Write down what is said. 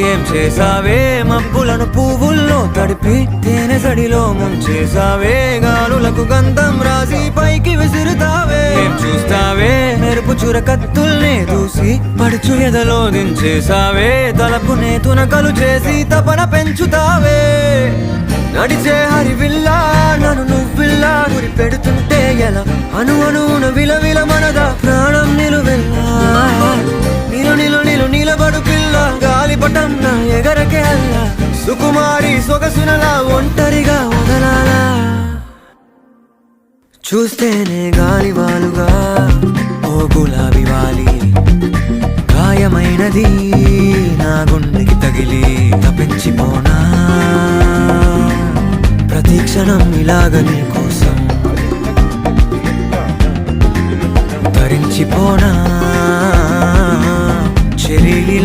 ఏం చేసావే మబ్బులను పువ్వుల్లో తడిపి తేనె సడిలో ముంచేసావే గాలులకు గంధం రాసి పైకి విసురుతావే ఏం చూస్తావే మెరుపు చుర కత్తుల్నే దూసి పడుచు ఎదలో దించేసావే తలపునే తునకలు చేసి తపన పెంచుతావే నడిచే హరివిల్లా నన్ను నువ్విల్లా గురి పెడుతుంటే ఎలా అణువున విలవిల మనదా ప్రాణం నిలువెల్లా నిలబడు పిల్ల గాలిపటం నా ఎగరకే అల్లా సుకుమారి సొగసునలా ఒంటరిగా వదలాలా చూస్తేనే గాలివాలుగా ఓ గులాబీ వాలి గాయమైనది నా గుండెకి తగిలి తప్పించిపోనా ప్రతి క్షణం ఇలాగ నీ కోసం తరించిపోనా చెరిలా